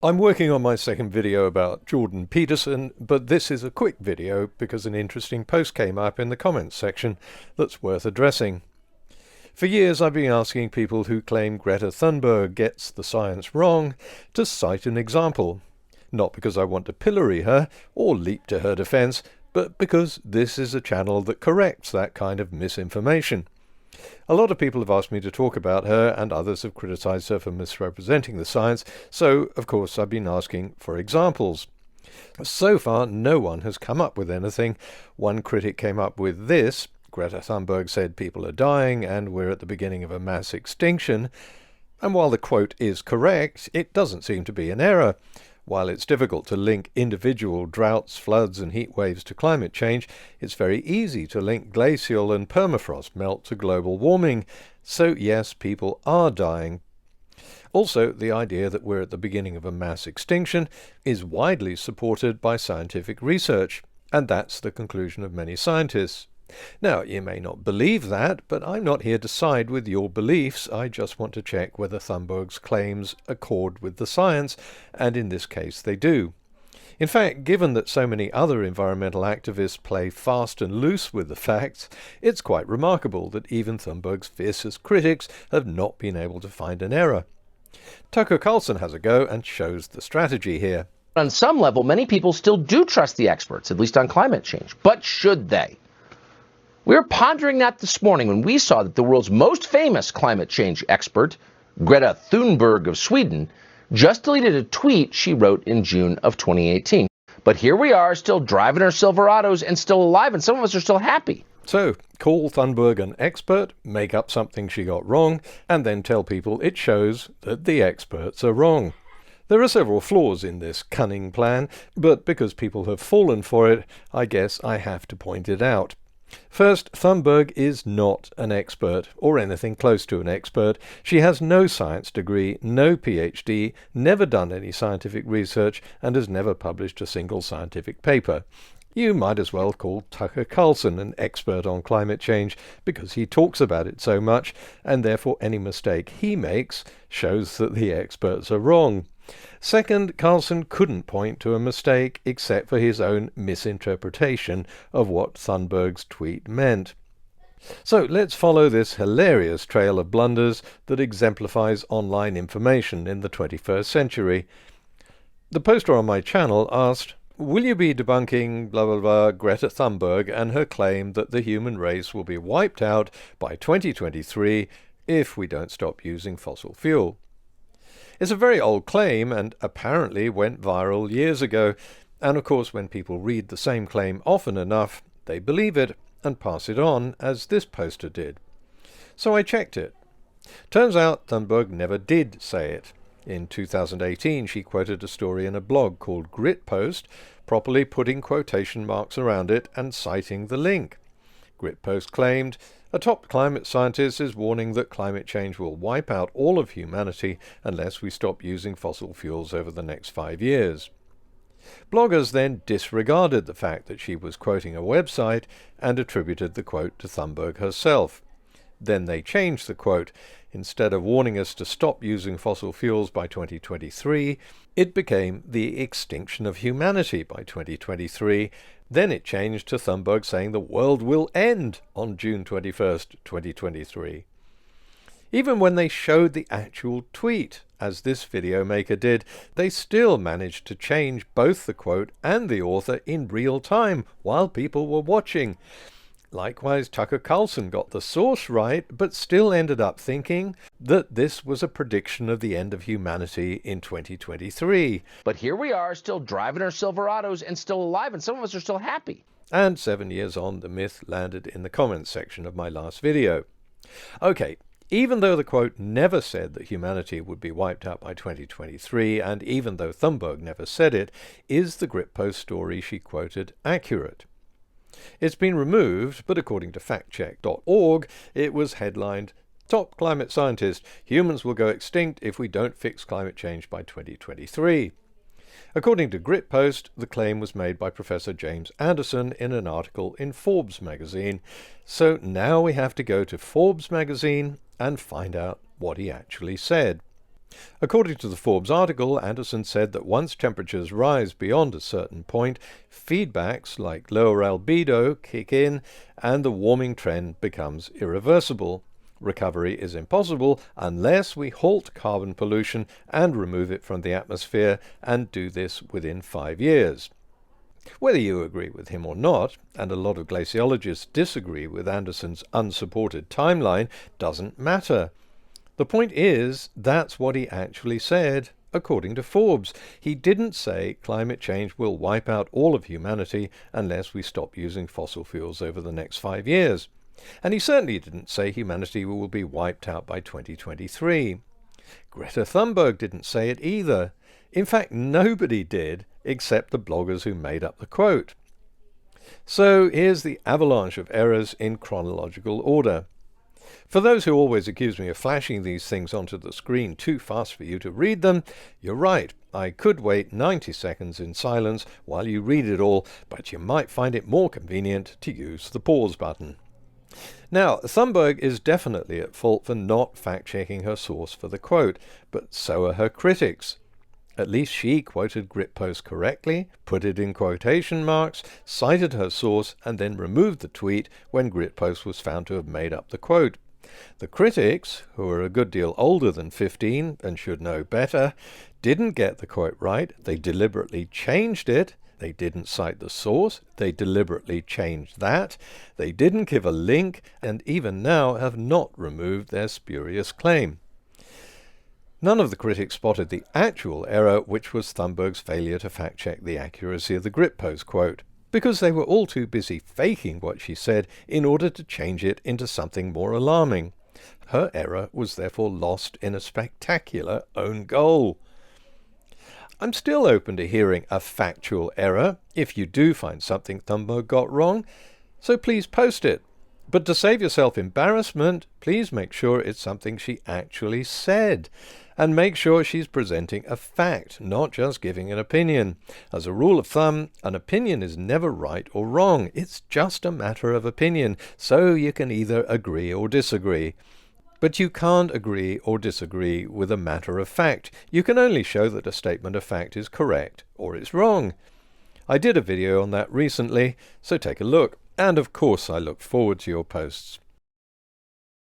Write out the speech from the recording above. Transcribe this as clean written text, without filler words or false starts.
I'm working on my second video about Jordan Peterson, but this is a quick video because an interesting post came up in the comments section that's worth addressing. For years I've been asking people who claim Greta Thunberg gets the science wrong to cite an example. Not because I want to pillory her or leap to her defense, but because this is a channel that corrects that kind of misinformation. A lot of people have asked me to talk about her, and others have criticized her for misrepresenting the science, so of course I've been asking for examples. So far no one has come up with anything. One critic came up with this: Greta Thunberg said people are dying and we're at the beginning of a mass extinction. And while the quote is correct, it doesn't seem to be an error. While it's difficult to link individual droughts, floods and heat waves to climate change, it's very easy to link glacial and permafrost melt to global warming. So yes, people are dying. Also, the idea that we're at the beginning of a mass extinction is widely supported by scientific research, and that's the conclusion of many scientists. Now, you may not believe that, but I'm not here to side with your beliefs. I just want to check whether Thunberg's claims accord with the science, and in this case they do. In fact, given that so many other environmental activists play fast and loose with the facts, it's quite remarkable that even Thunberg's fiercest critics have not been able to find an error. Tucker Carlson has a go and shows the strategy here. On some level, many people still do trust the experts, at least on climate change. But should they? We were pondering that this morning when we saw that the world's most famous climate change expert, Greta Thunberg of Sweden, just deleted a tweet she wrote in June of 2018. But here we are, still driving our Silverados and still alive, and some of us are still happy. So, call Thunberg an expert, make up something she got wrong, and then tell people it shows that the experts are wrong. There are several flaws in this cunning plan, but because people have fallen for it, I guess I have to point it out. First, Thunberg is not an expert, or anything close to an expert. She has no science degree, no PhD, never done any scientific research, and has never published a single scientific paper. You might as well call Tucker Carlson an expert on climate change, because he talks about it so much, and therefore any mistake he makes shows that the experts are wrong. Second, Carlson couldn't point to a mistake except for his own misinterpretation of what Thunberg's tweet meant. So let's follow this hilarious trail of blunders that exemplifies online information in the 21st century. The poster on my channel asked, "Will you be debunking blah blah blah Greta Thunberg and her claim that the human race will be wiped out by 2023 if we don't stop using fossil fuel?" It's a very old claim and apparently went viral years ago, and of course when people read the same claim often enough, they believe it and pass it on, as this poster did. So I checked it. Turns out Thunberg never did say it. In 2018 she quoted a story in a blog called Grit Post, properly putting quotation marks around it and citing the link. Grit Post claimed, "A top climate scientist is warning that climate change will wipe out all of humanity unless we stop using fossil fuels over the next 5 years. Bloggers then disregarded the fact that she was quoting a website and attributed the quote to Thunberg herself. Then they changed the quote. Instead of warning us to stop using fossil fuels by 2023, it became the extinction of humanity by 2023. Then it changed to Thunberg saying the world will end on June 21st, 2023. Even when they showed the actual tweet, as this video maker did, they still managed to change both the quote and the author in real time while people were watching. Likewise, Tucker Carlson got the source right, but still ended up thinking that this was a prediction of the end of humanity in 2023. But here we are, still driving our Silverados and still alive, and some of us are still happy. And 7 years on, the myth landed in the comments section of my last video. Okay, even though the quote never said that humanity would be wiped out by 2023, and even though Thunberg never said it, is the Grit Post story she quoted accurate? It's been removed, but according to factcheck.org, it was headlined, "Top Climate Scientist, Humans will go extinct if we don't fix climate change by 2023. According to Grit Post, the claim was made by Professor James Anderson in an article in Forbes magazine. So now we have to go to Forbes magazine and find out what he actually said. According to the Forbes article, Anderson said that once temperatures rise beyond a certain point, feedbacks like lower albedo kick in and the warming trend becomes irreversible. Recovery is impossible unless we halt carbon pollution and remove it from the atmosphere, and do this within 5 years. Whether you agree with him or not, and a lot of glaciologists disagree with Anderson's unsupported timeline, doesn't matter. The point is, that's what he actually said, according to Forbes. He didn't say climate change will wipe out all of humanity unless we stop using fossil fuels over the next 5 years. And he certainly didn't say humanity will be wiped out by 2023. Greta Thunberg didn't say it either. In fact, nobody did, except the bloggers who made up the quote. So here's the avalanche of errors in chronological order. For those who always accuse me of flashing these things onto the screen too fast for you to read them, you're right. I could wait 90 seconds in silence while you read it all, but you might find it more convenient to use the pause button. Now, Thunberg is definitely at fault for not fact-checking her source for the quote, but so are her critics. At least she quoted GritPost correctly, put it in quotation marks, cited her source, and then removed the tweet when GritPost was found to have made up the quote. The critics, who are a good deal older than 15 and should know better, didn't get the quote right. They deliberately changed it. They didn't cite the source. They deliberately changed that. They didn't give a link, and even now have not removed their spurious claim. None of the critics spotted the actual error, which was Thunberg's failure to fact-check the accuracy of the GritPost quote, because they were all too busy faking what she said in order to change it into something more alarming. Her error was therefore lost in a spectacular own goal. I'm still open to hearing a factual error if you do find something Thunberg got wrong, so please post it. But to save yourself embarrassment, please make sure it's something she actually said. And make sure she's presenting a fact, not just giving an opinion. As a rule of thumb, an opinion is never right or wrong. It's just a matter of opinion, so you can either agree or disagree. But you can't agree or disagree with a matter of fact. You can only show that a statement of fact is correct or it's wrong. I did a video on that recently, so take a look. And of course I look forward to your posts.